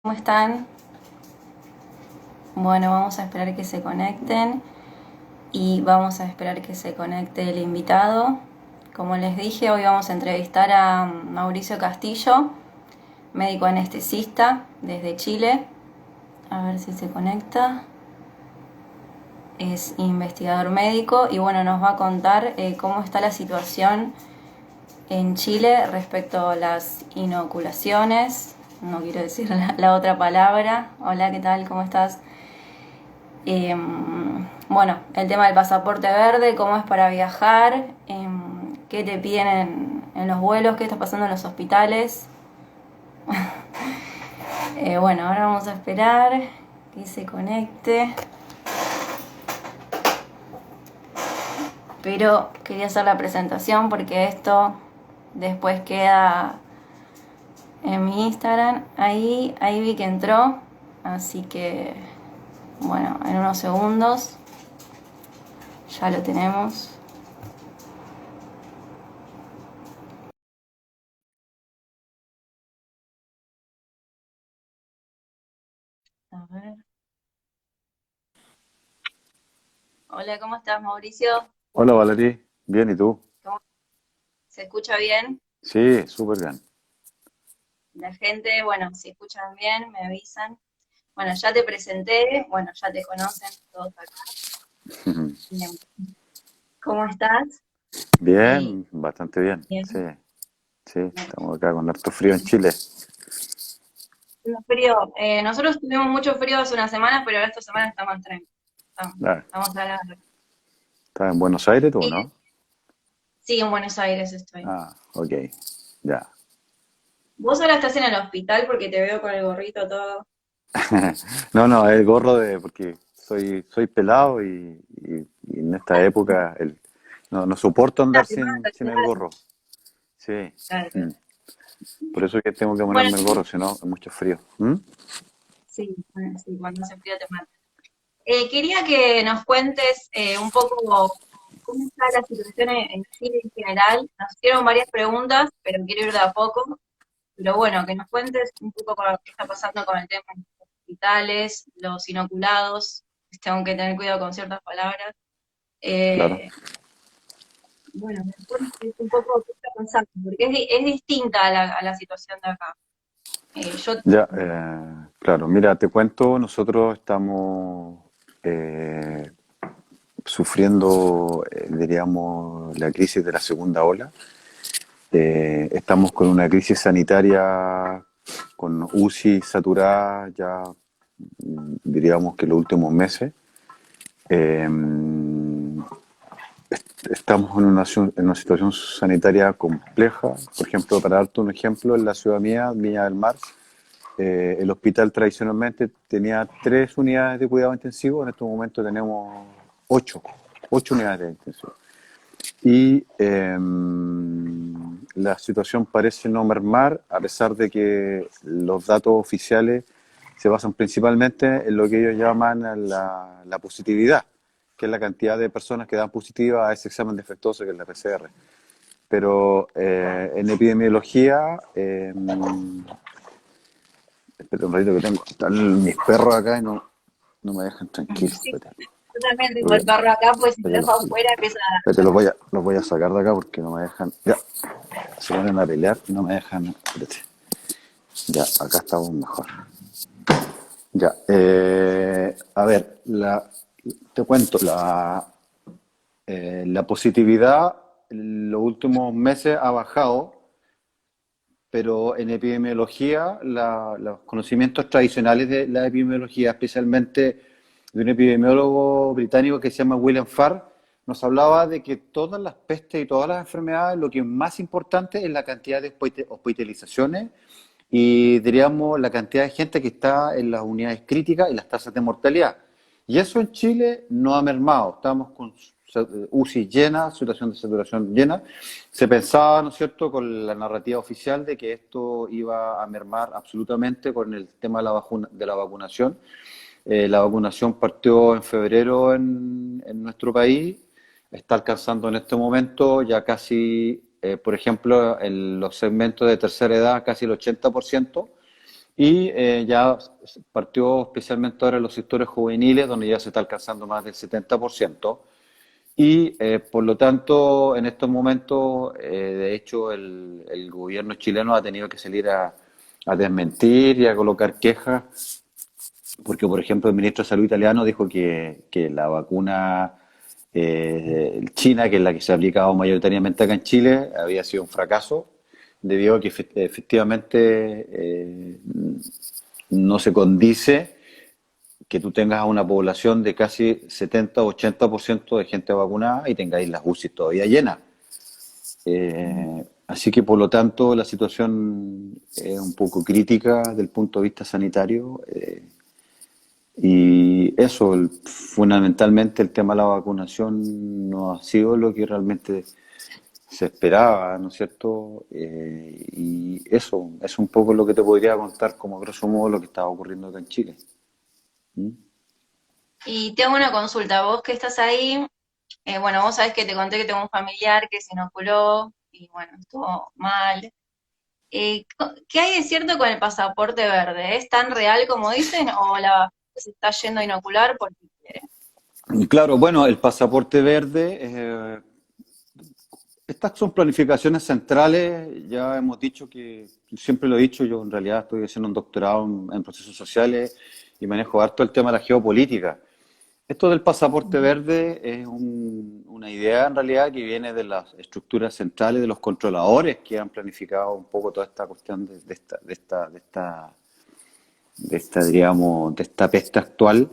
¿Cómo están? Bueno, vamos a esperar que se conecten y vamos a esperar que se conecte el invitado. Como les dije, hoy vamos a entrevistar a Mauricio Castillo, médico anestesista desde Chile. A ver si se conecta. Es investigador médico y bueno, nos va a contar cómo está la situación en Chile respecto a las inoculaciones. No quiero decir la otra palabra. Hola, ¿qué tal? ¿Cómo estás? Eh, bueno, el tema del pasaporte verde, cómo es para viajar, qué te piden en los vuelos, qué está pasando en los hospitales. Bueno, ahora vamos a esperar que se conecte. Pero quería hacer la presentación porque esto después queda en mi Instagram. Ahí vi que entró, así que bueno, en unos segundos ya lo tenemos. A ver. Hola, ¿cómo estás, Mauricio? Hola Valerie, bien, ¿y tú? ¿Cómo- ¿Se escucha bien? Sí, súper bien. La gente, bueno, si escuchan bien, me avisan. Bueno, ya te presenté, bueno, ya te conocen todos acá. Bien. ¿Cómo estás? Eh, Bien, bastante bien. Sí, bien, sí, bien. estamos acá con harto frío en Chile. Un frío. Nosotros tuvimos mucho frío hace unas semanas, pero ahora esta semana está más tranquilo. Estamos, Ah, estamos agradable. ¿estás en Buenos Aires tú, Sí, no? sí, en Buenos Aires estoy. Ah, ok, ya. Vos ahora estás en el hospital porque te veo con el gorrito todo. No, no, el gorro de, porque soy pelado y en esta época no soporto Ah, andar te sin el claro, gorro. Sí, claro, mm. claro. Por eso es que tengo que Bueno, ponerme el gorro, si no, es mucho frío. ¿Mm? sí, bueno, sí, cuando hace frío te mata. Quería que nos cuentes un poco cómo está la situación en Chile en general. Nos hicieron varias preguntas, pero quiero ir de a poco. Pero bueno, que nos cuentes un poco qué está pasando con el tema de los hospitales, los inoculados. Tengo que tener cuidado con ciertas palabras. Claro. Eh, bueno, me cuentes un poco qué está pasando, porque es distinta a la situación de acá. Yo, Ya, claro, mira, te cuento, nosotros estamos eh, sufriendo, diríamos, la crisis de la segunda ola. Estamos con una crisis sanitaria, con UCI saturada ya, diríamos que los últimos meses. Eh, Estamos en una situación sanitaria compleja. Por ejemplo, para darte un ejemplo, en la ciudad mía, Viña del Mar, el hospital tradicionalmente tenía 3 unidades de cuidado intensivo, en este momento tenemos ocho, 8 unidades de intensivo. Y la situación parece no mermar, a pesar de que los datos oficiales se basan principalmente en lo que ellos llaman la positividad, que es la cantidad de personas que dan positiva a ese examen defectuoso que es la PCR. Pero en epidemiología, espera un ratito que tengo, están mis perros acá y no me dejan tranquilo. sí, Espérate, yo también tengo el espérate, perro acá, pues si lo espérate, dejo afuera empieza espérate, los voy a sacar de acá porque no me dejan. Ya, se ponen a pelear y no me dejan. Espérate. Ya, acá estamos mejor. Ya, a ver, te cuento, la positividad en los últimos meses ha bajado, pero en epidemiología, los conocimientos tradicionales de la epidemiología, especialmente de un epidemiólogo británico que se llama William Farr, nos hablaba de que todas las pestes y todas las enfermedades, lo que es más importante es la cantidad de hospitalizaciones y diríamos la cantidad de gente que está en las unidades críticas y las tasas de mortalidad. Y eso en Chile no ha mermado. Estamos con UCI llena, situación de saturación llena. Se pensaba, ¿no es cierto?, con la narrativa oficial de que esto iba a mermar absolutamente con el tema de la vacunación. La vacunación partió en febrero en nuestro país, está alcanzando en este momento ya casi, por ejemplo, en los segmentos de tercera edad, casi el 80%, Y ya partió especialmente ahora en los sectores juveniles, donde ya se está alcanzando más del 70%. Y por lo tanto, en estos momentos, de hecho, el gobierno chileno ha tenido que salir a desmentir y a colocar quejas, porque, por ejemplo, el ministro de Salud italiano dijo que la vacuna china, que es la que se ha aplicado mayoritariamente acá en Chile, había sido un fracaso, debido a que efectivamente no se condice que tú tengas a una población de casi 70 o 80% de gente vacunada y tengáis las UCI todavía llenas. Así que por lo tanto la situación es un poco crítica desde el punto de vista sanitario, y eso, fundamentalmente el tema de la vacunación no ha sido lo que realmente se esperaba, ¿no es cierto? Y eso es un poco lo que te podría contar como grosso modo lo que estaba ocurriendo acá en Chile. ¿Mm? Y tengo una consulta, vos que estás ahí, bueno, vos sabés que te conté que tengo un familiar que se inoculó y bueno, estuvo mal. ¿Qué hay de cierto con el pasaporte verde? ¿Es tan real como dicen o se está yendo a inocular porque quiere? Y claro, bueno, el pasaporte verde, estas son planificaciones centrales, ya hemos dicho que, siempre lo he dicho, yo en realidad estoy haciendo un doctorado en procesos sociales y manejo harto el tema de la geopolítica. Esto del pasaporte verde es una idea en realidad que viene de las estructuras centrales de los controladores que han planificado un poco toda esta cuestión digamos, de esta peste actual,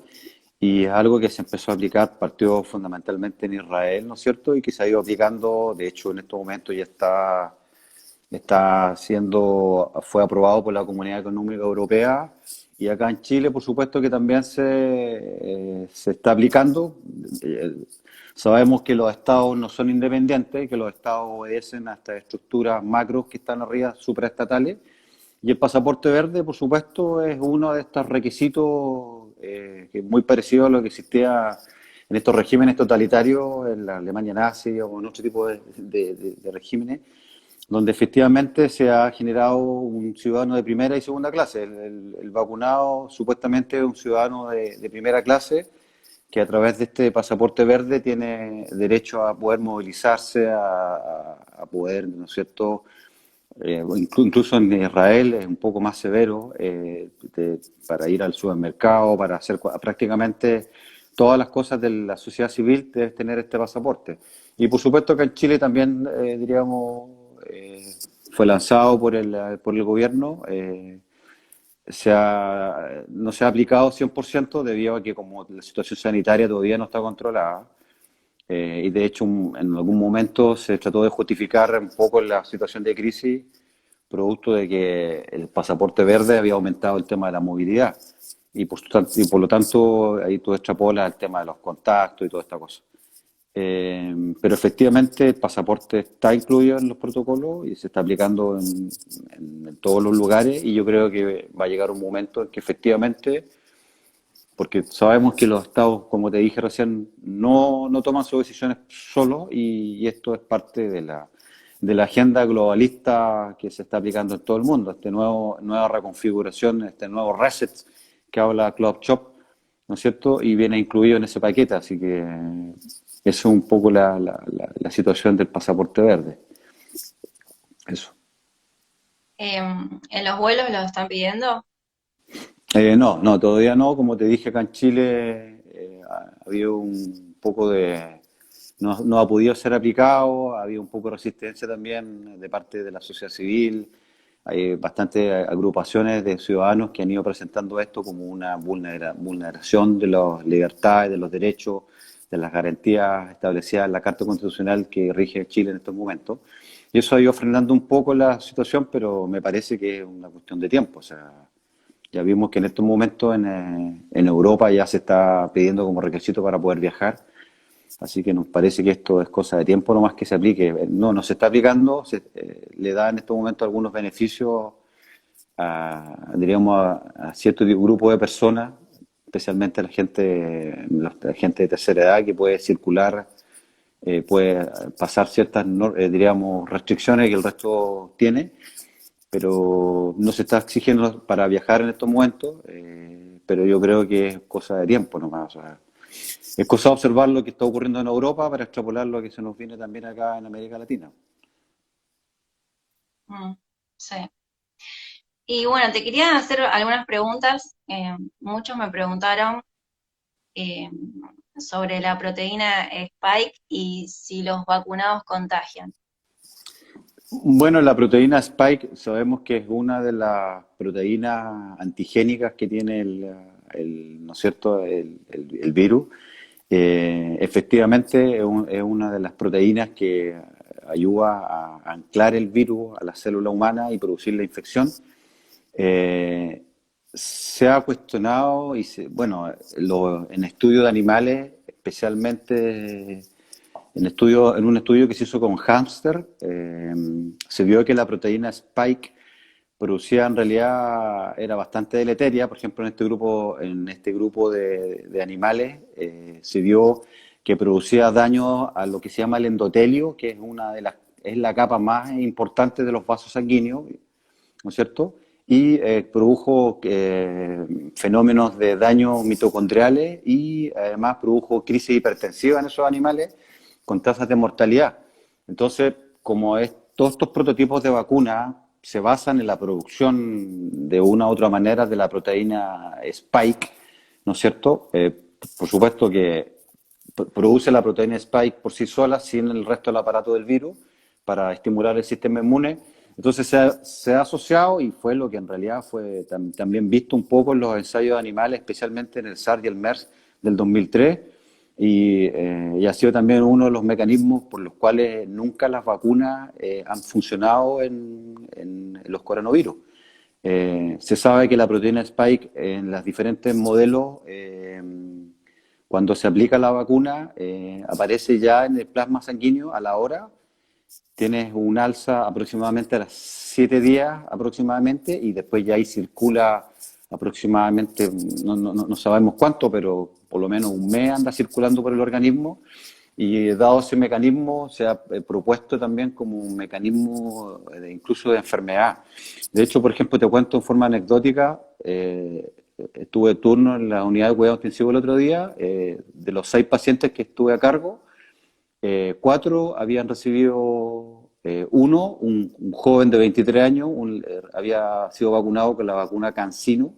y es algo que se empezó a aplicar, partió fundamentalmente en Israel, ¿no es cierto? Y que se ha ido aplicando, de hecho en estos momentos ya fue aprobado por la Comunidad Económica Europea, y acá en Chile, por supuesto que también se está aplicando. Eh, Sabemos que los estados no son independientes, que los estados obedecen a estas estructuras macros que están arriba, supraestatales, y el pasaporte verde, por supuesto, es uno de estos requisitos, que es muy parecido a lo que existía en estos regímenes totalitarios, en la Alemania nazi o en otro tipo de regímenes, donde efectivamente se ha generado un ciudadano de primera y segunda clase. El vacunado supuestamente es un ciudadano de primera clase que a través de este pasaporte verde tiene derecho a poder movilizarse, a poder, ¿no es cierto? Incluso en Israel es un poco más severo, para ir al supermercado, para hacer prácticamente todas las cosas de la sociedad civil, debes tener este pasaporte. Y por supuesto que en Chile también, diríamos, fue lanzado por el gobierno. No se ha aplicado 100% debido a que como la situación sanitaria todavía no está controlada, y de hecho en algún momento se trató de justificar un poco la situación de crisis producto de que el pasaporte verde había aumentado el tema de la movilidad, y por lo tanto ahí tú extrapolas el tema de los contactos y toda esta cosa. Pero efectivamente el pasaporte está incluido en los protocolos y se está aplicando en todos los lugares, y yo creo que va a llegar un momento en que efectivamente, porque sabemos que los estados, como te dije recién, no toman sus decisiones solos, y esto es parte de la agenda globalista que se está aplicando en todo el mundo, nueva reconfiguración, este nuevo reset que habla Club Shop, ¿no es cierto? Y viene incluido en ese paquete, así que eso es un poco la situación del pasaporte verde. Eso. ¿En los vuelos lo están pidiendo? No, todavía no. Como te dije, acá en Chile ha habido un poco de... No ha podido ser aplicado, ha habido un poco de resistencia también de parte de la sociedad civil. Hay bastantes agrupaciones de ciudadanos que han ido presentando esto como una vulneración de las libertades, de los derechos, de las garantías establecidas en la Carta Constitucional que rige Chile en estos momentos. Y eso ha ido frenando un poco la situación, pero me parece que es una cuestión de tiempo. O sea, ya vimos que en estos momentos en Europa ya se está pidiendo como requisito para poder viajar, así que nos parece que esto es cosa de tiempo nomás que se aplique. No se está aplicando, le da en estos momentos algunos beneficios diríamos, a cierto grupo de personas, especialmente la gente de tercera edad que puede circular, puede pasar ciertas, diríamos, restricciones que el resto tiene, pero no se está exigiendo para viajar en estos momentos, pero yo creo que es cosa de tiempo nomás. O sea, es cosa de observar lo que está ocurriendo en Europa para extrapolar lo que se nos viene también acá en América Latina. Mm, sí. Y bueno, te quería hacer algunas preguntas. Muchos me preguntaron eh, sobre la proteína Spike y si los vacunados contagian. Bueno, la proteína Spike sabemos que es una de las proteínas antigénicas que tiene ¿no es cierto?, el virus. Efectivamente, es una de las proteínas que ayuda a anclar el virus a la célula humana y producir la infección. Eh, Se ha cuestionado bueno, en estudios de animales, especialmente en un estudio que se hizo con hámster, se vio que la proteína Spike producía en realidad, era bastante deleteria. Por ejemplo, en este grupo de animales, se vio que producía daño a lo que se llama el endotelio, que es la capa más importante de los vasos sanguíneos, ¿no es cierto? Y produjo fenómenos de daño mitocondriales y además produjo crisis hipertensiva en esos animales con tasas de mortalidad. Entonces, todos estos prototipos de vacuna se basan en la producción de una u otra manera de la proteína Spike, ¿no es cierto? Por supuesto que produce la proteína Spike por sí sola, sin el resto del aparato del virus, para estimular el sistema inmune. Entonces se ha asociado, y fue lo que en realidad fue también visto un poco en los ensayos de animales, especialmente en el SARS y el MERS del 2003, y ha sido también uno de los mecanismos por los cuales nunca las vacunas han funcionado en los coronavirus. Se sabe que la proteína Spike en los diferentes modelos, cuando se aplica la vacuna, aparece ya en el plasma sanguíneo a la hora. Tienes un alza aproximadamente a las 7 días aproximadamente, y después ya ahí circula aproximadamente, no sabemos cuánto, pero por lo menos un mes anda circulando por el organismo. Y dado ese mecanismo, se ha propuesto también como un mecanismo incluso de enfermedad. De hecho, por ejemplo, te cuento en forma anecdótica, tuve turno en la unidad de cuidado intensivo el otro día. De los 6 pacientes que estuve a cargo, 4 habían recibido, un joven de 23 años, había sido vacunado con la vacuna CanSino,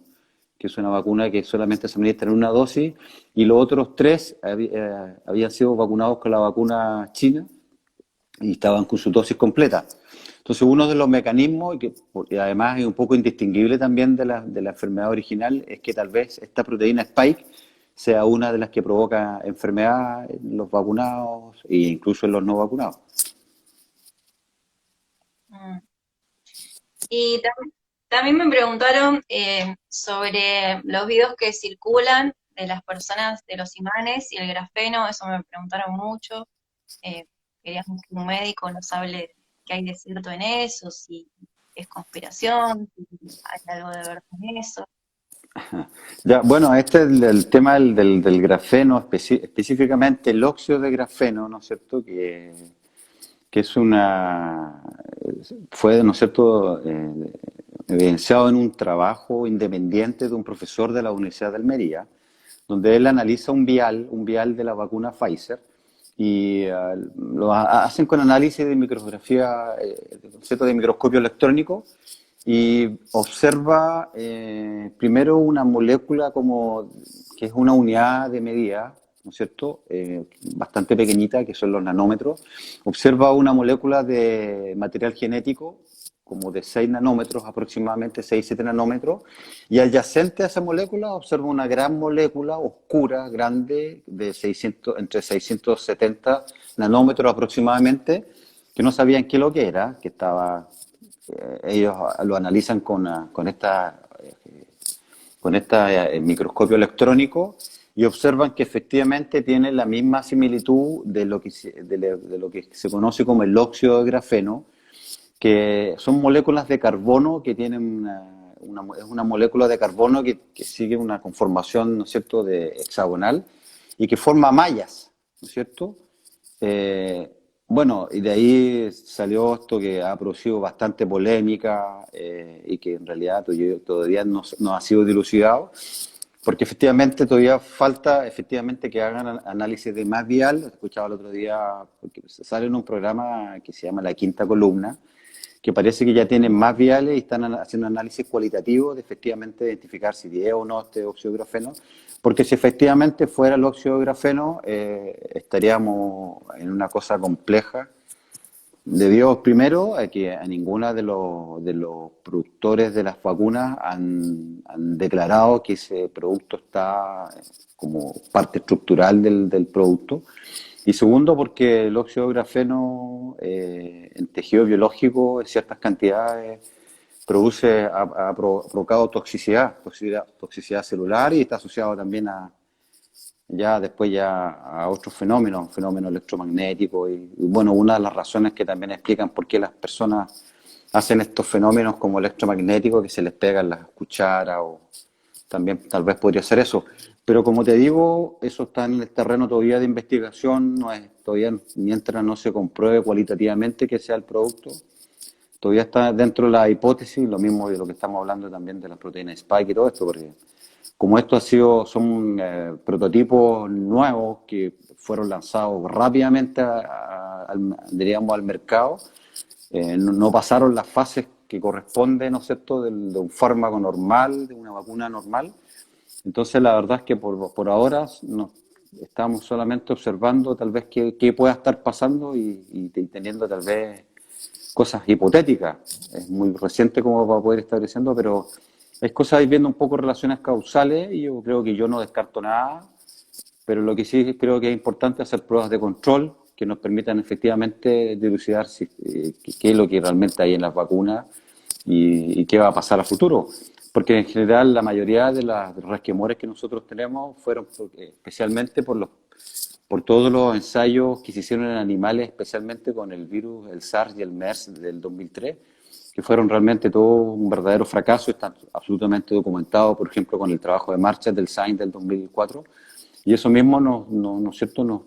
que es una vacuna que solamente se administra en una dosis, y los otros 3 habían sido vacunados con la vacuna china y estaban con su dosis completa. Entonces, uno de los mecanismos, y además es un poco indistinguible también de la enfermedad original, es que tal vez esta proteína Spike sea una de las que provoca enfermedad en los vacunados e incluso en los no vacunados. Mm. Y también me preguntaron sobre los videos que circulan de las personas, de los imanes y el grafeno. Eso me preguntaron mucho. Eh, Queríamos que un médico nos hable qué hay de cierto en eso, si es conspiración, si hay algo de verdad en eso. Ya, bueno, este es el tema del grafeno, específicamente el óxido de grafeno, ¿no es cierto? Que fue, ¿no es cierto?, evidenciado en un trabajo independiente de un profesor de la Universidad de Almería, donde él analiza un vial de la vacuna Pfizer, y hacen con análisis de microscopía, ¿cierto?, de microscopio electrónico, y observa primero una molécula que es una unidad de medida, ¿no es cierto?, bastante pequeñita, que son los nanómetros. Observa una molécula de material genético como de 6 nanómetros aproximadamente, 6-7 nanómetros, y adyacente a esa molécula observa una gran molécula oscura, grande, entre 670 nanómetros aproximadamente, que no sabían qué lo que era, que estaba... ellos lo analizan con este microscopio electrónico, y observan que efectivamente tiene la misma similitud de lo que se conoce como el óxido de grafeno, que son moléculas de carbono que tienen es una molécula de carbono que sigue una conformación, ¿no es cierto?, de hexagonal, y que forma mallas, ¿no es cierto? Bueno, y de ahí salió esto que ha producido bastante polémica y que en realidad todavía no ha sido dilucidado, porque efectivamente todavía falta efectivamente que hagan análisis de más vial. Escuchaba el otro día, porque sale en un programa que se llama La Quinta Columna, que parece que ya tienen más viales y están haciendo análisis cualitativo de efectivamente identificar si es o no este óxido de grafeno, porque si efectivamente fuera el óxido de grafeno, estaríamos en una cosa compleja, debido primero a que a ninguna de los productores de las vacunas han declarado que ese producto está como parte estructural del producto. Y segundo, porque el óxido de grafeno en tejido biológico en ciertas cantidades provocado toxicidad celular y está asociado también a otros fenómenos, fenómenos electromagnéticos y bueno, una de las razones que también explican por qué las personas hacen estos fenómenos como electromagnéticos, que se les pegan las cucharas o también tal vez podría ser eso. Pero como te digo, eso está en el terreno todavía de investigación, no es, todavía mientras no se compruebe cualitativamente que sea el producto, todavía está dentro de la hipótesis, lo mismo de lo que estamos hablando también de las proteínas Spike y todo esto, porque como esto son prototipos nuevos que fueron lanzados rápidamente diríamos, al mercado, no pasaron las fases que corresponden, ¿no es cierto?, de un fármaco normal, de una vacuna normal. Entonces, la verdad es que por ahora estamos solamente observando tal vez qué pueda estar pasando y teniendo tal vez cosas hipotéticas. Es muy reciente como para poder estar diciendo, pero es cosa de ir viendo un poco relaciones causales y yo creo que yo no descarto nada, pero lo que sí creo que es importante es hacer pruebas de control que nos permitan efectivamente dilucidar qué es lo que realmente hay en las vacunas y qué va a pasar a futuro. Porque en general la mayoría de los resquemores que nosotros tenemos fueron especialmente por todos los ensayos que se hicieron en animales, especialmente con el virus, el SARS y el MERS del 2003, que fueron realmente todo un verdadero fracaso, están absolutamente documentados, por ejemplo, con el trabajo de Marshall del Science del 2004, y eso mismo ¿no es cierto? Nos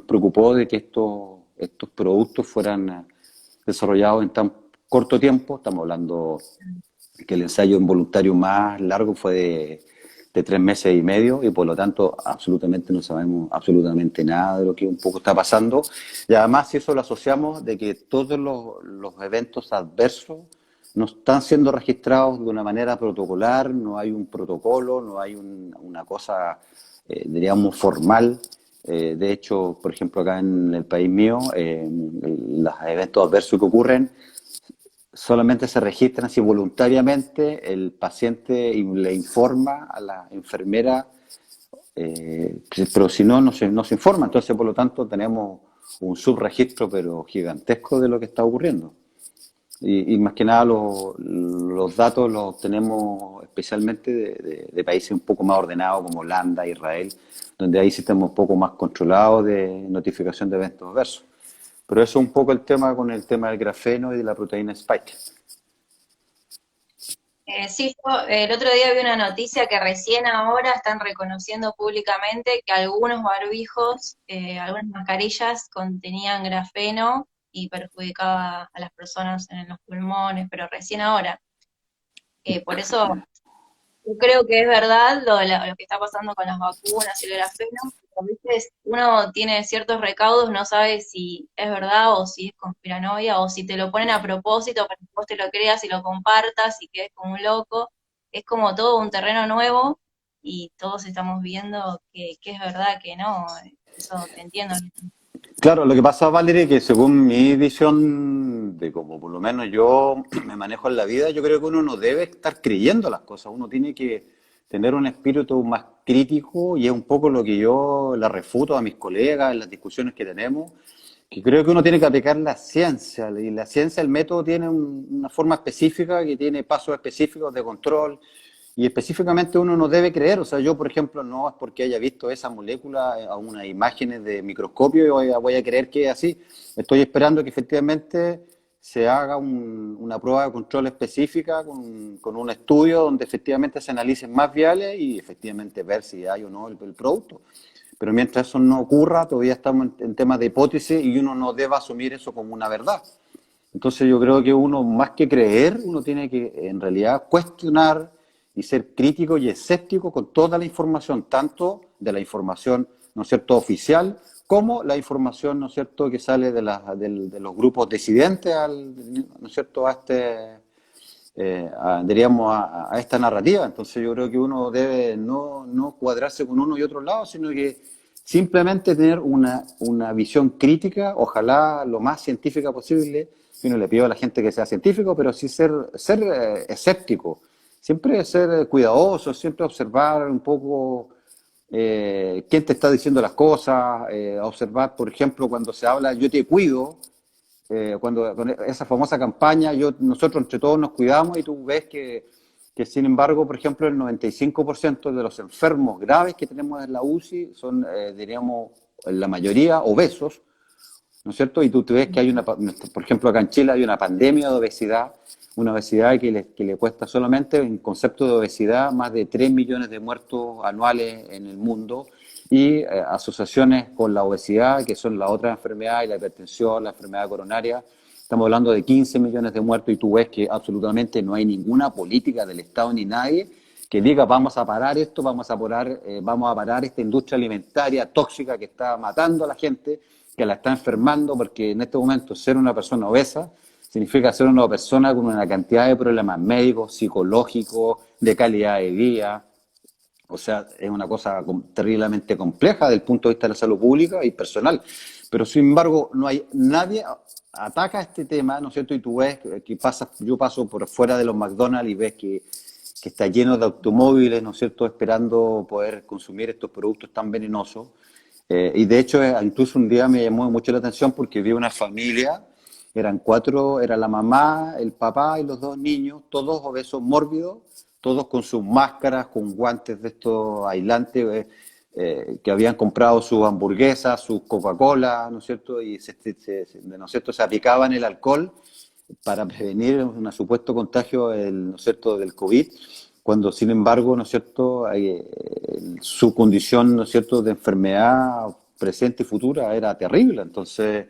preocupó de que estos productos fueran desarrollados en tan corto tiempo. Estamos hablando que el ensayo involuntario más largo fue de 3 meses y medio y por lo tanto absolutamente no sabemos absolutamente nada de lo que un poco está pasando. Y además si eso lo asociamos de que todos los eventos adversos no están siendo registrados de una manera protocolar, no hay un protocolo, no hay una cosa, diríamos, formal. De hecho, por ejemplo, acá en el país mío, los eventos adversos que ocurren solamente se registran si voluntariamente el paciente le informa a la enfermera, pero si no, no se informa. Entonces, por lo tanto, tenemos un subregistro, pero gigantesco de lo que está ocurriendo. Y más que nada los datos los tenemos especialmente de países un poco más ordenados como Holanda, Israel, donde hay sistemas un poco más controlados de notificación de eventos adversos. Pero eso es un poco el tema con el tema del grafeno y de la proteína Spike. Sí, yo el otro día vi una noticia que recién ahora están reconociendo públicamente que algunos barbijos, algunas mascarillas contenían grafeno y perjudicaba a las personas en los pulmones, pero recién ahora. Por eso yo creo que es verdad lo que está pasando con las vacunas y el grafeno. A veces uno tiene ciertos recaudos, no sabe si es verdad o si es conspiranoia o si te lo ponen a propósito para que vos te lo creas y lo compartas y quedes como un loco. Es como todo un terreno nuevo y todos estamos viendo que es verdad, que no. Eso te entiendo. Claro, lo que pasa, Valerie, que según mi visión de como por lo menos yo me manejo en la vida, yo creo que uno no debe estar creyendo las cosas, uno tiene que tener un espíritu más crítico y es un poco lo que yo le refuto a mis colegas en las discusiones que tenemos, que creo que uno tiene que aplicar la ciencia y la ciencia, el método tiene una forma específica que tiene pasos específicos de control y específicamente uno no debe creer, o sea, yo por ejemplo no es porque haya visto esa molécula a unas imágenes de microscopio y voy a creer que es así. Estoy esperando que efectivamente se haga una prueba de control específica con un estudio donde efectivamente se analicen más viales y efectivamente ver si hay o no el producto. Pero mientras eso no ocurra, todavía estamos en temas de hipótesis y uno no debe asumir eso como una verdad. Entonces yo creo que uno, más que creer, uno tiene que en realidad cuestionar y ser crítico y escéptico con toda la información, tanto de la información, ¿no es cierto?, oficial, como la información, ¿no es cierto?, que sale de los grupos disidentes, ¿no es cierto?, diríamos, a esta narrativa. Entonces yo creo que uno debe no cuadrarse con uno y otro lado, sino que simplemente tener una visión crítica, ojalá lo más científica posible. Yo no le pido a la gente que sea científico, pero sí ser escéptico, siempre ser cuidadoso, siempre observar un poco quién te está diciendo las cosas, observar, por ejemplo, cuando se habla yo te cuido, cuando con esa famosa campaña, nosotros entre todos nos cuidamos y tú ves que sin embargo, por ejemplo, el 95% de los enfermos graves que tenemos en la UCI son, diríamos, en la mayoría obesos, ¿no es cierto? Y tú te ves que hay por ejemplo, acá en Chile hay una pandemia de obesidad, una obesidad que le cuesta solamente, en concepto de obesidad, más de 3 millones de muertos anuales en el mundo y asociaciones con la obesidad, que son la otra enfermedad y la hipertensión, la enfermedad coronaria. Estamos hablando de 15 millones de muertos y tú ves que absolutamente no hay ninguna política del Estado ni nadie que diga vamos a parar esto, vamos a parar esta industria alimentaria tóxica que está matando a la gente, que la está enfermando, porque en este momento ser una persona obesa significa ser una persona con una cantidad de problemas médicos, psicológicos, de calidad de vida. O sea, es una cosa terriblemente compleja desde el punto de vista de la salud pública y personal. Pero sin embargo, no hay nadie ataca este tema, ¿no es cierto? Y tú ves yo paso por fuera de los McDonald's y ves que está lleno de automóviles, ¿no es cierto?, esperando poder consumir estos productos tan venenosos. Y de hecho, incluso un día me llamó mucho la atención porque vi una familia, eran cuatro, era la mamá, el papá y los dos niños, todos obesos mórbidos, todos con sus máscaras, con guantes de estos aislantes, que habían comprado sus hamburguesas, sus Coca-Cola, ¿no es cierto? Y ¿no es cierto?, se aplicaban el alcohol para prevenir un supuesto contagio ¿no es cierto?, del COVID, cuando sin embargo, ¿no es cierto?, su condición, ¿no es cierto?, de enfermedad presente y futura era terrible. Entonces,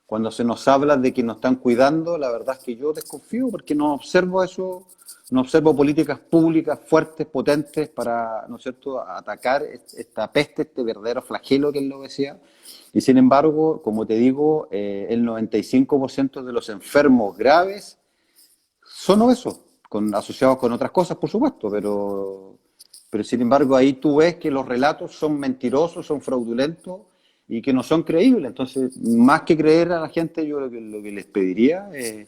cuando se nos habla de que nos están cuidando, la verdad es que yo desconfío porque no observo eso, no observo políticas públicas fuertes, potentes para, ¿no es cierto?, atacar esta peste, este verdadero flagelo que es la obesidad. Y sin embargo, como te digo, el 95% de los enfermos graves son obesos, asociados con otras cosas, por supuesto, pero sin embargo ahí tú ves que los relatos son mentirosos, son fraudulentos y que no son creíbles. Entonces, más que creer a la gente, yo lo que les pediría es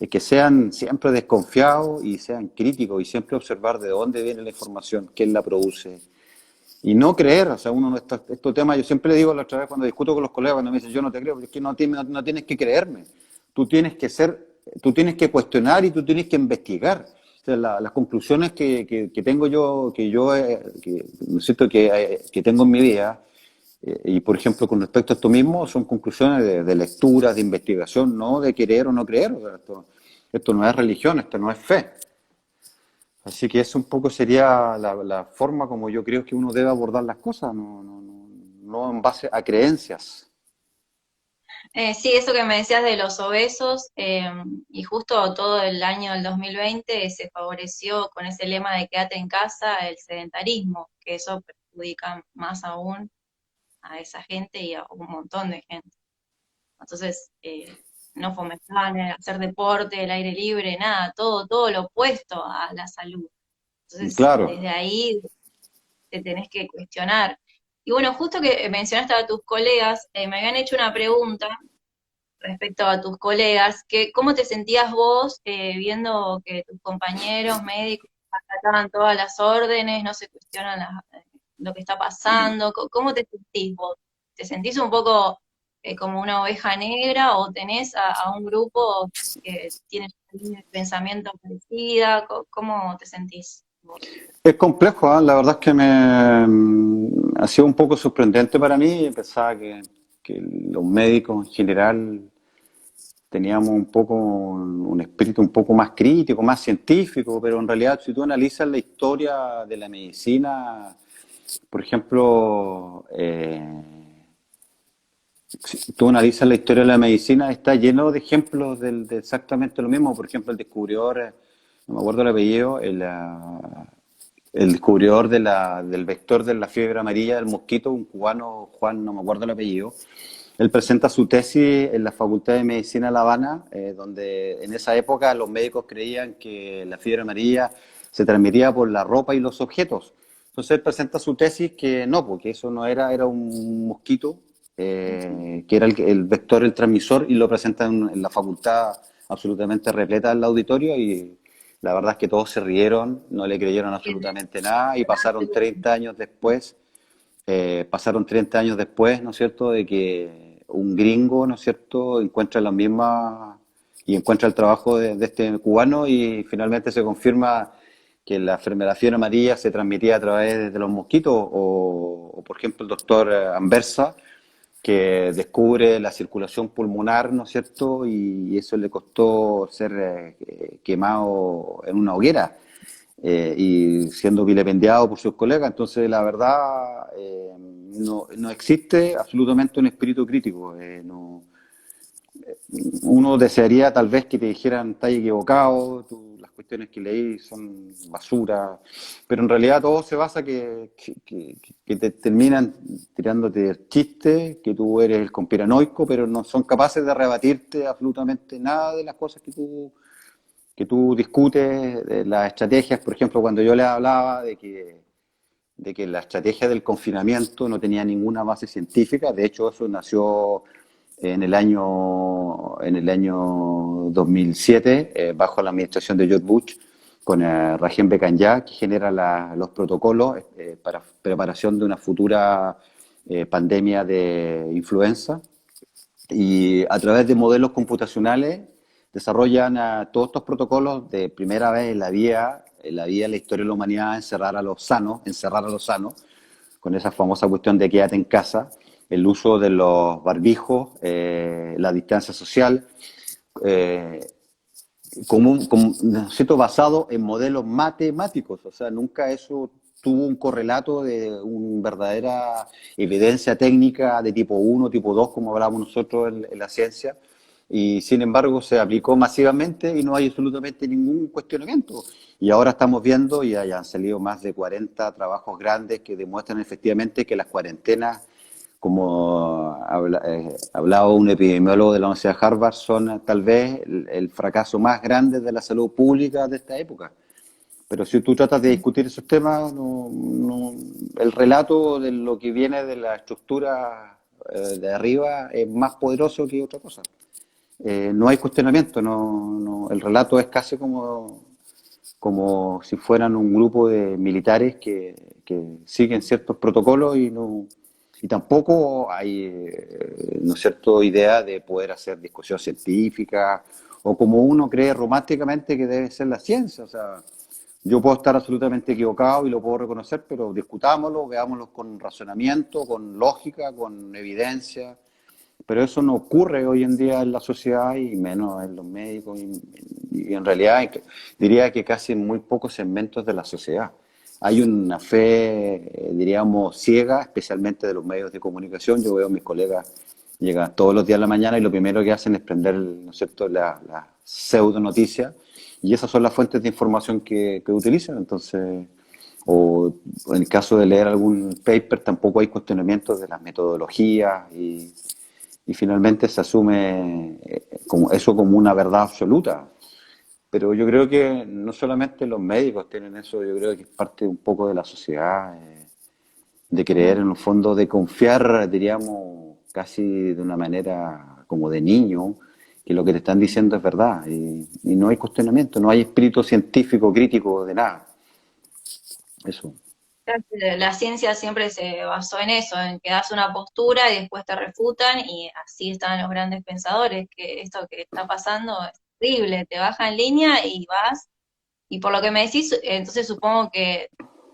que sean siempre desconfiados y sean críticos y siempre observar de dónde viene la información, quién la produce. Y no creer, o sea, uno no está, estos temas, yo siempre le digo la otra vez cuando discuto con los colegas, cuando me dicen yo no te creo, porque es que no tienes que creerme, tú tienes que cuestionar y tú tienes que investigar. O sea, las conclusiones que tengo yo, ¿no es cierto?, que tengo en mi vida, y por ejemplo con respecto a esto mismo, son conclusiones de lecturas, de investigación, no de querer o no creer. O sea, esto no es religión, esto no es fe. Así que eso un poco sería la forma como yo creo que uno debe abordar las cosas, no en base a creencias. Sí, eso que me decías de los obesos, y justo todo el año del 2020 se favoreció con ese lema de quédate en casa el sedentarismo, que eso perjudica más aún a esa gente y a un montón de gente. Entonces, no fomentar hacer deporte, el aire libre, nada, todo lo opuesto a la salud. Entonces, Claro, desde ahí te tenés que cuestionar. Y bueno, justo que mencionaste a tus colegas, me habían hecho una pregunta respecto a tus colegas, que cómo te sentías vos viendo que tus compañeros médicos acataban todas las órdenes, no se cuestionan lo que está pasando, ¿cómo te sentís vos? ¿Te sentís un poco como una oveja negra o tenés a un grupo que tiene una línea de pensamiento parecida? ¿Cómo te sentís vos? es complejo, ¿ah? La verdad es que ha sido un poco sorprendente para mí. Pensaba que los médicos en general teníamos un poco un espíritu un poco más crítico, más científico, pero en realidad si tú analizas la historia de la medicina, Por ejemplo, si tú analizas la historia de la medicina, está lleno de ejemplos de exactamente lo mismo. Por ejemplo, el descubridor, no me acuerdo el apellido, el descubridor del vector de la fiebre amarilla del mosquito, un cubano, Juan, no me acuerdo el apellido. Él presenta su tesis en la Facultad de Medicina de La Habana, donde en esa época los médicos creían que la fiebre amarilla se transmitía por la ropa y los objetos. Entonces él presenta su tesis que no, porque eso no era, era un mosquito, que era el vector, el transmisor, y lo presenta en la facultad absolutamente repleta del auditorio y la verdad es que todos se rieron, no le creyeron absolutamente nada y pasaron 30 años después, ¿no es cierto?, de que un gringo, ¿no es cierto?, encuentra la misma y encuentra el trabajo de este cubano y finalmente se confirma que la enfermedad fiebre amarilla se transmitía a través de los mosquitos o, por ejemplo, el doctor Anversa, que descubre la circulación pulmonar, ¿no es cierto?, y eso le costó ser quemado en una hoguera y siendo vilipendiado por sus colegas. Entonces, la verdad, no existe absolutamente un espíritu crítico. Uno desearía tal vez que te dijeran, estás equivocado, las cuestiones que leí son basura, pero en realidad todo se basa que te terminan tirándote chistes, que tú eres el conspiranoico, pero no son capaces de rebatirte absolutamente nada de las cosas que tú discutes, de las estrategias. Por ejemplo, cuando yo les hablaba de que la estrategia del confinamiento no tenía ninguna base científica. De hecho, eso nació en el año 2007, bajo la administración de George Bush, con Rajem Bekanjá, que genera los protocolos para preparación de una futura pandemia de influenza. Y a través de modelos computacionales desarrollan todos estos protocolos de primera vez en la historia de la humanidad, encerrar a los sanos, con esa famosa cuestión de quédate en casa, el uso de los barbijos, la distancia social, eh, ¿no es cierto?, basado en modelos matemáticos. O sea, nunca eso tuvo un correlato de una verdadera evidencia técnica de tipo uno, tipo 2, como hablamos nosotros en la ciencia, y sin embargo se aplicó masivamente y no hay absolutamente ningún cuestionamiento. Y ahora estamos viendo, y han salido más de 40 trabajos grandes que demuestran efectivamente que las cuarentenas, como hablaba un epidemiólogo de la Universidad de Harvard, son tal vez el fracaso más grande de la salud pública de esta época. Pero si tú tratas de discutir esos temas, el relato de lo que viene de la estructura de arriba es más poderoso que otra cosa. No hay cuestionamiento, el relato es casi como si fueran un grupo de militares que siguen ciertos protocolos y tampoco hay, ¿no es cierto?, idea de poder hacer discusión científica o como uno cree románticamente que debe ser la ciencia. O sea, yo puedo estar absolutamente equivocado y lo puedo reconocer, pero discutámoslo, veámoslo con razonamiento, con lógica, con evidencia. Pero eso no ocurre hoy en día en la sociedad y menos en los médicos y en realidad diría que casi en muy pocos segmentos de la sociedad. Hay una fe, diríamos, ciega, especialmente de los medios de comunicación. Yo veo a mis colegas llegan todos los días a la mañana y lo primero que hacen es prender, ¿no es cierto?, la pseudo noticia y esas son las fuentes de información que utilizan. Entonces, o en el caso de leer algún paper, tampoco hay cuestionamientos de las metodologías y finalmente se asume como eso como una verdad absoluta. Pero yo creo que no solamente los médicos tienen eso, yo creo que es parte un poco de la sociedad, de creer en el fondo, de confiar, diríamos, casi de una manera como de niño, que lo que te están diciendo es verdad y no hay cuestionamiento, no hay espíritu científico crítico de nada. Eso. La ciencia siempre se basó en eso, en que das una postura y después te refutan, y así están los grandes pensadores, que esto que está pasando es terrible, te baja en línea y vas, y por lo que me decís, entonces supongo que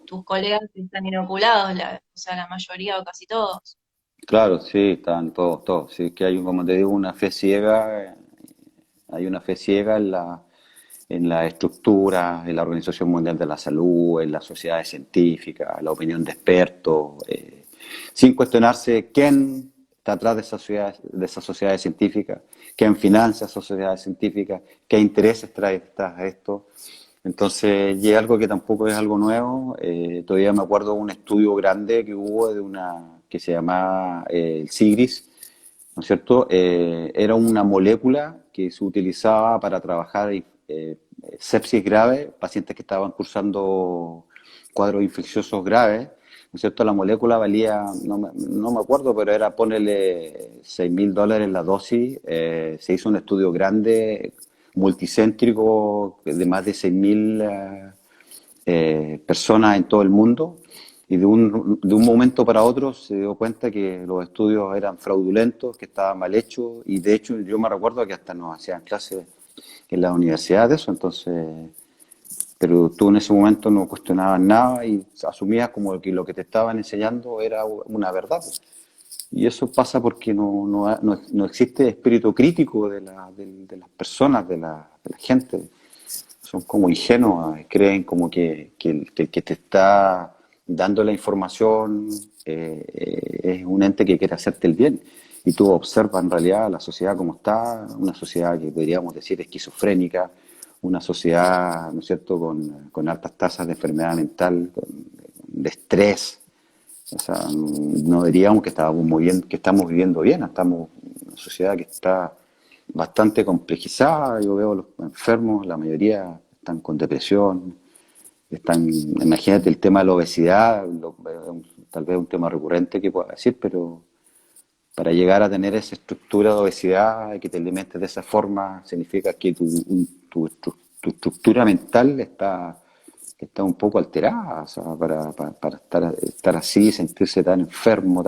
tus colegas están inoculados, o sea, la mayoría o casi todos. Claro, sí, están todos. Sí, que hay, como te digo, una fe ciega, hay una fe ciega en la estructura, en la Organización Mundial de la Salud, en las sociedades científicas, la opinión de expertos, sin cuestionarse quién está atrás de esas sociedades científicas, quién financia esas sociedades científicas, qué intereses trae detrás de esto. Entonces, y es algo que tampoco es algo nuevo. Todavía me acuerdo de un estudio grande que hubo de una que se llamaba el Sigris, ¿no es cierto? Era una molécula que se utilizaba para trabajar sepsis grave, pacientes que estaban cursando cuadros infecciosos graves, ¿no es cierto? La molécula valía, no me acuerdo, pero era ponerle $6.000 la dosis. Se hizo un estudio grande, multicéntrico, de más de 6.000 personas en todo el mundo. Y de un momento para otro se dio cuenta que los estudios eran fraudulentos, que estaban mal hechos, y de hecho yo me recuerdo que hasta nos hacían clases en la universidad de eso. Entonces, pero tú en ese momento no cuestionabas nada y asumías como que lo que te estaban enseñando era una verdad. Y eso pasa porque no existe espíritu crítico de las personas, de la gente. Son como ingenuos, creen como que el que te está dando la información es un ente que quiere hacerte el bien. Y tú observas en realidad la sociedad como está, una sociedad que podríamos decir esquizofrénica, una sociedad, ¿no es cierto?, con altas tasas de enfermedad mental, de estrés. O sea, no diríamos que estábamos muy bien, que estamos viviendo bien, estamos en una sociedad que está bastante complejizada. Yo veo a los enfermos, la mayoría están con depresión, imagínate el tema de la obesidad, tal vez un tema recurrente que pueda decir, pero para llegar a tener esa estructura de obesidad y que te alimentes de esa forma, significa que tu estructura mental está un poco alterada, o sea, para estar así, sentirse tan enfermo,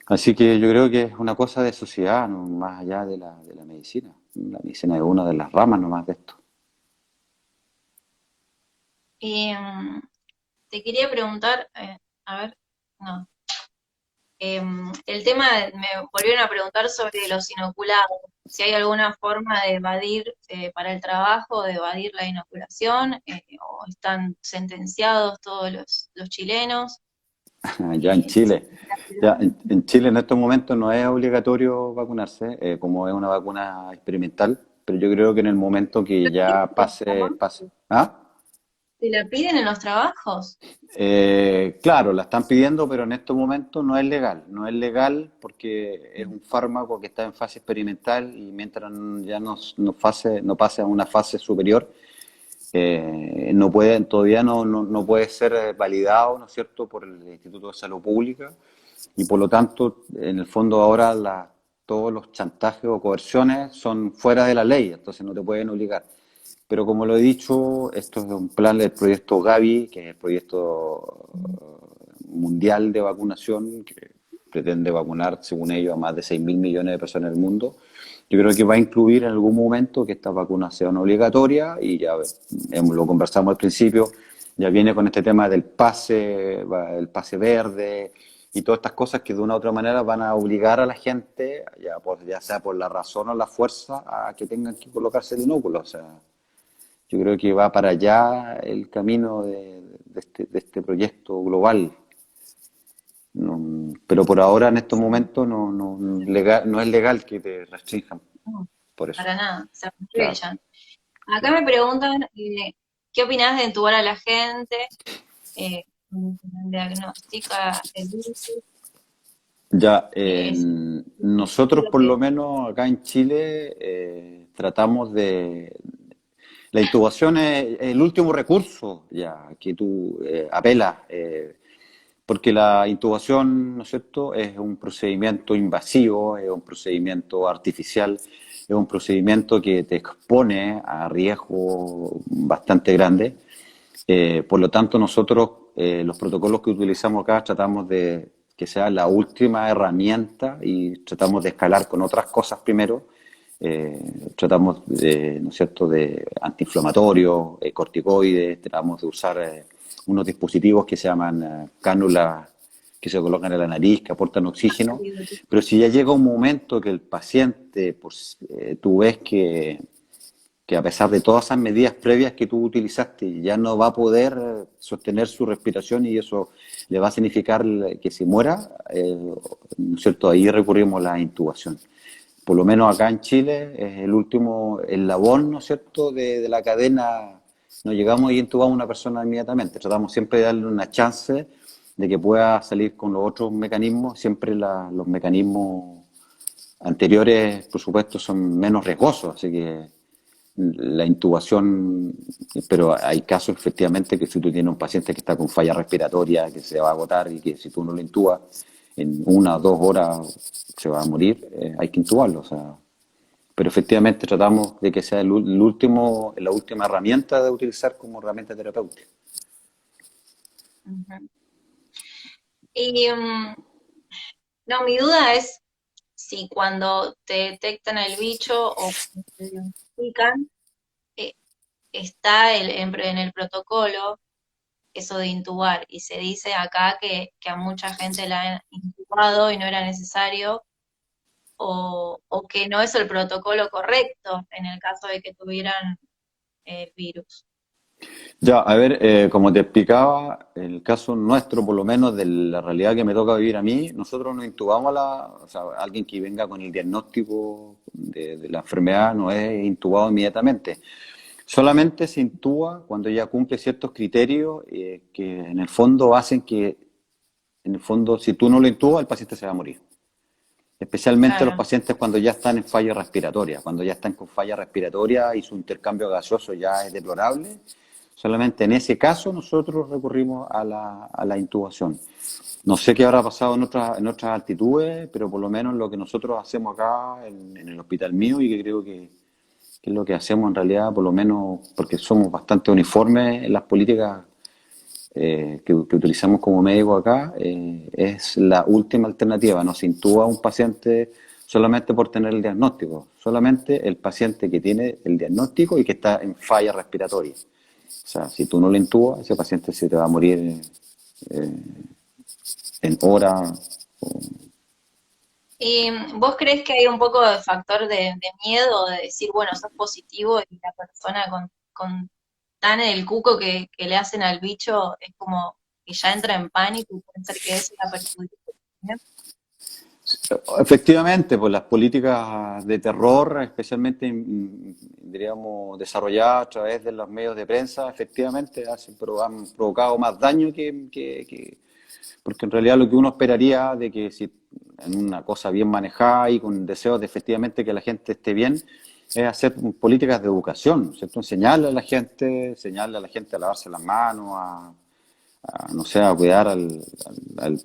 Así que yo creo que es una cosa de sociedad, ¿no? Más allá de la medicina. La medicina es una de las ramas nomás de esto. Y te quería preguntar, a ver, no. El tema, me volvieron a preguntar sobre los inoculados, si hay alguna forma de evadir para el trabajo, de evadir la inoculación, o están sentenciados todos los chilenos. Ya en Si Chile. Ya en Chile en estos momentos no es obligatorio vacunarse, como es una vacuna experimental, pero yo creo que en el momento que ya pase. ¿Ah? ¿Se la piden en los trabajos? Claro, la están pidiendo, pero en estos momentos no es legal. No es legal porque es un fármaco que está en fase experimental y mientras ya no pase a una fase superior, todavía no puede ser validado, ¿no es cierto?, por el Instituto de Salud Pública, y por lo tanto, en el fondo ahora todos los chantajes o coerciones son fuera de la ley, entonces no te pueden obligar. Pero como lo he dicho, esto es un plan del proyecto Gavi, que es el proyecto mundial de vacunación, que pretende vacunar, según ellos, a más de 6.000 millones de personas en el mundo. Yo creo que va a incluir en algún momento que estas vacunas sean obligatorias y ya lo conversamos al principio, ya viene con este tema del el pase verde y todas estas cosas que de una u otra manera van a obligar a la gente, ya sea por la razón o la fuerza, a que tengan que colocarse el inóculo. O sea, yo creo que va para allá el camino de este proyecto global. Pero por ahora, en estos momentos, no es legal que te restrinjan No, por eso. para nada, se Claro. aprovechan. Acá me preguntan, ¿qué opinás de entubar a la gente? Diagnostica el virus. Ya, Es, nosotros por lo menos acá en Chile tratamos La intubación es el último recurso ya que tú apelas, porque la intubación, ¿no es cierto?, es un procedimiento invasivo, es un procedimiento artificial, es un procedimiento que te expone a riesgo bastante grande. Por lo tanto, nosotros los protocolos que utilizamos acá tratamos de que sea la última herramienta y tratamos de escalar con otras cosas primero. Tratamos ¿no es cierto?, de antiinflamatorios, corticoides, tratamos de usar unos dispositivos que se llaman cánulas que se colocan en la nariz, que aportan oxígeno. Pero si ya llega un momento que el paciente, pues, tú ves que a pesar de todas esas medidas previas que tú utilizaste, ya no va a poder sostener su respiración y eso le va a significar que se muera, ¿no es cierto? Ahí recurrimos a la intubación. Por lo menos acá en Chile es el último eslabón, ¿no es cierto?, de la cadena. No llegamos y intubamos a una persona inmediatamente. Tratamos siempre de darle una chance de que pueda salir con los otros mecanismos. Siempre los mecanismos anteriores, por supuesto, son menos riesgosos, así que la intubación, pero hay casos efectivamente que si tú tienes un paciente que está con falla respiratoria, que se va a agotar y que si tú no lo intubas en 1 o 2 horas se va a morir, hay que intubarlo. O sea, pero efectivamente tratamos de que sea el último, la última herramienta de utilizar como herramienta terapéutica. Ujú. Y no, mi duda es si cuando te detectan el bicho o cuando te diagnostican, eh, está en el protocolo eso de intubar, y se dice acá que a mucha gente la han intubado y no era necesario, o que no es el protocolo correcto en el caso de que tuvieran el virus. Ya, a ver, como te explicaba, el caso nuestro, por lo menos de la realidad que me toca vivir a mí, nosotros nos intubamos o sea, alguien que venga con el diagnóstico de la enfermedad no es intubado inmediatamente. Solamente se intuba cuando ya cumple ciertos criterios que en el fondo hacen que, en el fondo, si tú no lo intubas, el paciente se va a morir. Especialmente los Claro. pacientes cuando ya están en falla respiratoria, cuando ya están con falla respiratoria y su intercambio gaseoso ya es deplorable. Solamente en ese caso nosotros recurrimos a la intubación. No sé qué habrá pasado en otras altitudes, pero por lo menos lo que nosotros hacemos acá en el hospital mío y que creo que es lo que hacemos en realidad, por lo menos porque somos bastante uniformes en las políticas que utilizamos como médico acá, es la última alternativa. No se intuba a un paciente solamente por tener el diagnóstico, solamente el paciente que tiene el diagnóstico y que está en falla respiratoria. O sea, si tú no lo intubas, ese paciente se te va a morir en horas. ¿Y vos crees que hay un poco de factor de miedo, de decir, bueno, sos positivo y la persona con tan en el cuco que le hacen al bicho es como que ya entra en pánico y puede ser que eso la perjudique también? Efectivamente, pues las políticas de terror, especialmente, diríamos, desarrolladas a través de los medios de prensa, efectivamente han provocado más daño porque en realidad lo que uno esperaría de que si en una cosa bien manejada y con deseos de efectivamente que la gente esté bien, es hacer políticas de educación, ¿cierto? Enseñarle a la gente a lavarse las manos, no sé, a cuidar que en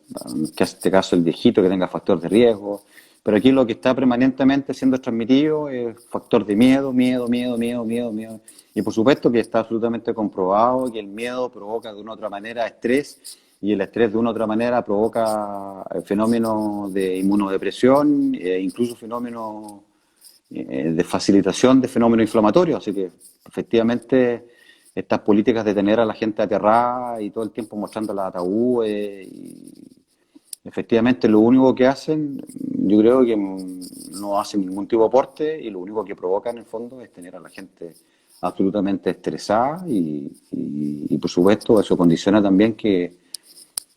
este caso el viejito que tenga factor de riesgo. Pero aquí lo que está permanentemente siendo transmitido es factor de miedo, miedo, miedo, miedo, miedo, miedo. Y por supuesto que está absolutamente comprobado que el miedo provoca de una u otra manera estrés y el estrés de una u otra manera provoca fenómenos de inmunodepresión, incluso fenómenos de facilitación de fenómenos inflamatorios. Así que efectivamente estas políticas de tener a la gente aterrada y todo el tiempo mostrando los ataúdes, efectivamente lo único que hacen, yo creo que no hacen ningún tipo de aporte y lo único que provocan en el fondo es tener a la gente absolutamente estresada y por supuesto eso condiciona también que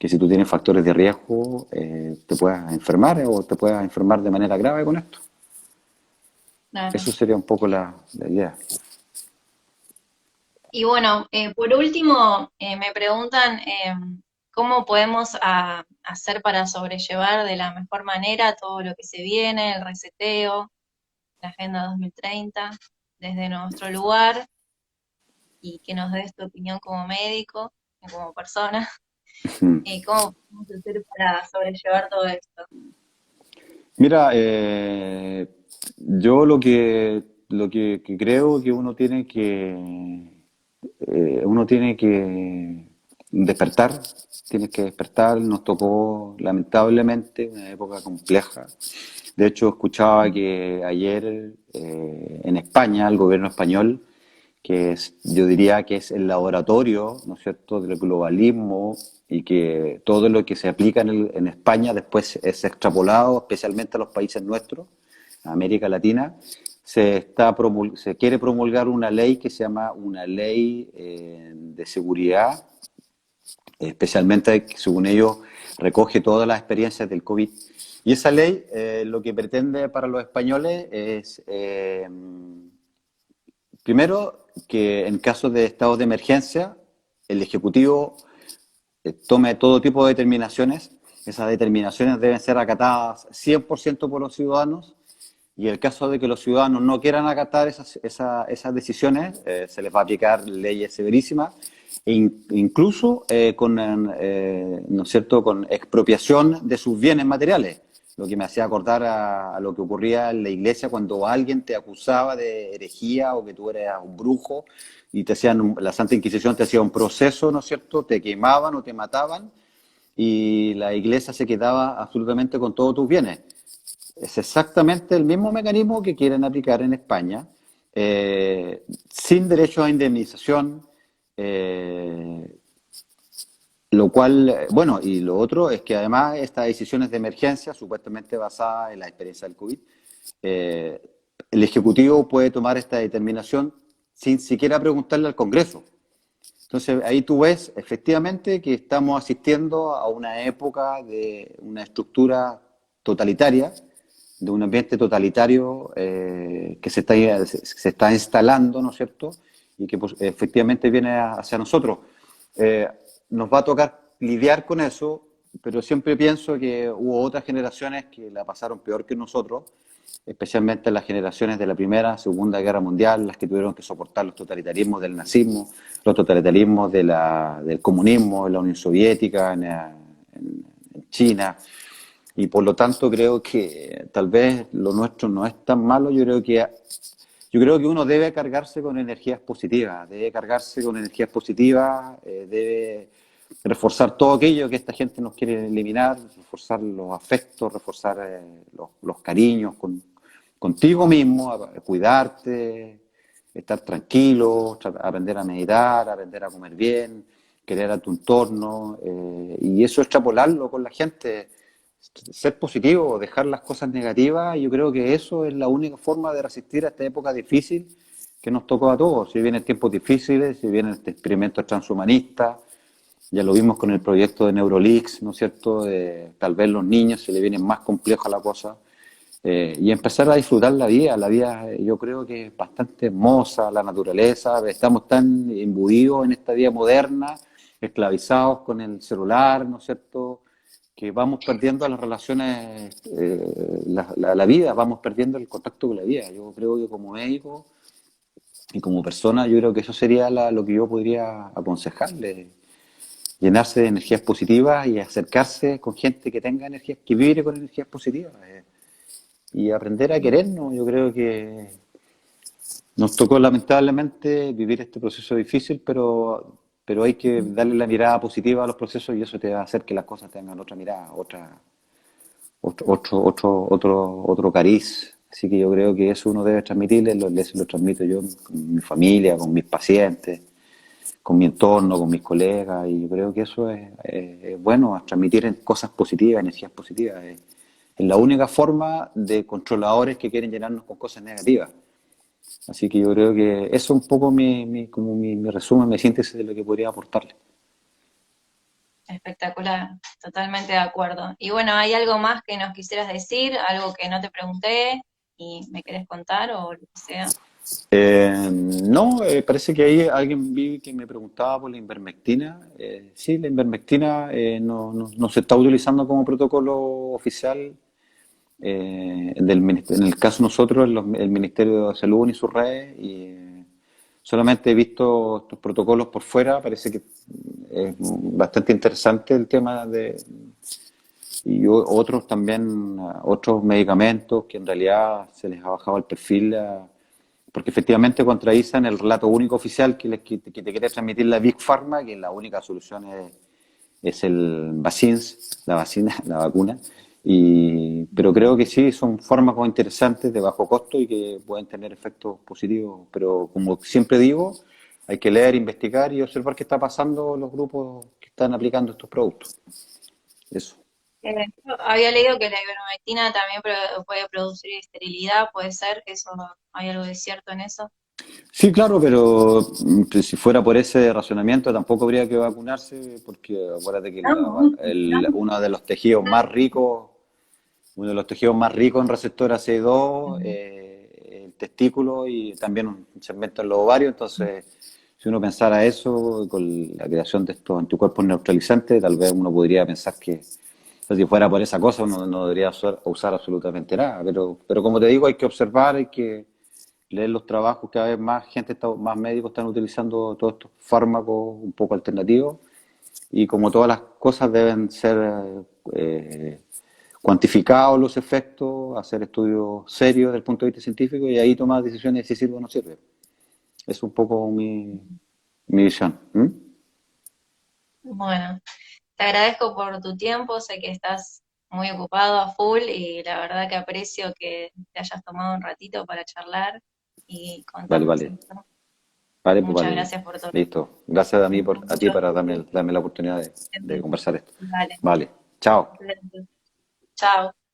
si tú tienes factores de riesgo te puedas enfermar o te puedas enfermar de manera grave con esto. Claro. Eso sería un poco la idea. Y bueno, por último, me preguntan cómo podemos hacer para sobrellevar de la mejor manera todo lo que se viene, el reseteo, la Agenda 2030, desde nuestro lugar, y que nos des tu opinión como médico y como persona, cómo podemos hacer para sobrellevar todo esto. Mira, yo lo que creo que uno tiene que despertar, tiene que despertar. Nos tocó lamentablemente una época compleja. De hecho, escuchaba que ayer en España, el gobierno español, que yo diría que es el laboratorio, ¿no es cierto?, del globalismo y que todo lo que se aplica en España después es extrapolado, especialmente a los países nuestros, a América Latina, se quiere promulgar una ley que se llama una ley de seguridad, especialmente que según ellos recoge todas las experiencias del COVID. Y esa ley lo que pretende para los españoles es, primero, que en caso de estados de emergencia, el Ejecutivo tome todo tipo de determinaciones. Esas determinaciones deben ser acatadas 100% por los ciudadanos, y en el caso de que los ciudadanos no quieran acatar esas decisiones, se les va a aplicar leyes severísimas, incluso ¿no es cierto?, con expropiación de sus bienes materiales. Lo que me hacía acordar a lo que ocurría en la iglesia cuando alguien te acusaba de herejía o que tú eras un brujo y la Santa Inquisición te hacía un proceso, ¿no es cierto?, te quemaban o te mataban y la iglesia se quedaba absolutamente con todos tus bienes. Es exactamente el mismo mecanismo que quieren aplicar en España, sin derecho a indemnización, lo cual, bueno, y lo otro es que además estas decisiones de emergencia, supuestamente basadas en la experiencia del COVID, eh, el Ejecutivo puede tomar esta determinación sin siquiera preguntarle al Congreso. Entonces ahí tú ves efectivamente que estamos asistiendo a una época de una estructura totalitaria, de un ambiente totalitario que se está instalando, ¿no es cierto? Y que pues, efectivamente viene hacia nosotros. Eh, Nos va a tocar lidiar con eso, pero siempre pienso que hubo otras generaciones que la pasaron peor que nosotros, especialmente las generaciones de la Primera, Segunda Guerra Mundial, las que tuvieron que soportar los totalitarismos del nazismo, los totalitarismos del comunismo en la Unión Soviética, en China. Y por lo tanto creo que tal vez lo nuestro no es tan malo. Yo creo que uno debe cargarse con energías positivas, debe reforzar todo aquello que esta gente nos quiere eliminar, reforzar los afectos, reforzar los cariños contigo mismo, cuidarte, estar tranquilo, aprender a meditar, aprender a comer bien, querer a tu entorno, y eso extrapolarlo con la gente, ser positivo, dejar las cosas negativas. Yo creo que eso es la única forma de resistir a esta época difícil que nos tocó a todos. Si vienen tiempos difíciles, si vienen este experimento transhumanista, ya lo vimos con el proyecto de Neurolix, ¿no es cierto? Tal vez los niños se le viene más compleja la cosa, y empezar a disfrutar la vida. La vida yo creo que es bastante hermosa, la naturaleza, estamos tan imbuidos en esta vida moderna, esclavizados con el celular, ¿no es cierto?, que vamos perdiendo las relaciones, la vida, vamos perdiendo el contacto con la vida. Yo creo que como médico y como persona, yo creo que eso sería lo que yo podría aconsejarle: llenarse de energías positivas y acercarse con gente que tenga energías, que vibre con energías positivas, y aprender a querernos. Yo creo que nos tocó lamentablemente vivir este proceso difícil, pero hay que darle la mirada positiva a los procesos, y eso te va a hacer que las cosas tengan otra mirada, otro cariz. Así que yo creo que eso uno debe transmitirle, lo transmito yo con mi familia, con mis pacientes, con mi entorno, con mis colegas, y yo creo que eso es bueno, transmitir cosas positivas, energías positivas. Es la única forma de controladores que quieren llenarnos con cosas negativas. Así que yo creo que eso es un poco mi resumen, mi síntesis de lo que podría aportarle. Espectacular, totalmente de acuerdo. Y bueno, ¿hay algo más que nos quisieras decir? ¿Algo que no te pregunté y me querés contar o lo que sea? No, parece que ahí alguien vi que me preguntaba por la invermectina. Sí, la invermectina no se está utilizando como protocolo oficial, en el caso de nosotros, el Ministerio de Salud ni sus redes, y solamente he visto estos protocolos por fuera. Parece que es bastante interesante el tema y otros también, otros medicamentos que en realidad se les ha bajado el perfil, porque efectivamente contradicen el relato único oficial que te quiere transmitir la Big Pharma, que la única solución es el vaccines, la vacina, la vacuna. Pero creo que sí, son fármacos interesantes de bajo costo y que pueden tener efectos positivos. Pero como siempre digo, hay que leer, investigar y observar qué está pasando en los grupos que están aplicando estos productos. Eso. Yo había leído que la ivermectina también puede producir esterilidad, puede ser, eso, hay algo de cierto en eso. Sí, claro, pero pues, si fuera por ese razonamiento tampoco habría que vacunarse, porque acuérdate que uno de los tejidos más ricos, uno de los tejidos más ricos en receptor ACE2, el testículo y también un segmento en los ovarios. Entonces, si uno pensara eso, con la creación de estos anticuerpos neutralizantes, tal vez uno podría pensar que, o sea, si fuera por esa cosa, uno no debería usar absolutamente nada. Pero como te digo, hay que observar, hay que leer los trabajos, cada vez más gente, más médicos están utilizando todos estos fármacos un poco alternativos y como todas las cosas deben ser cuantificados los efectos, hacer estudios serios desde el punto de vista científico y ahí tomar decisiones de si sirve o no sirve. Es un poco mi visión. ¿Mm? Bueno, te agradezco por tu tiempo, sé que estás muy ocupado a full y la verdad que aprecio que te hayas tomado un ratito para charlar y Vale, contarnos vale. esto. Vale, pues Muchas vale. gracias por todo. Listo. Gracias a ti Muchos para darme la oportunidad de éxitos. conversar esto. Dale. Vale. Chao. Excelente. Chao.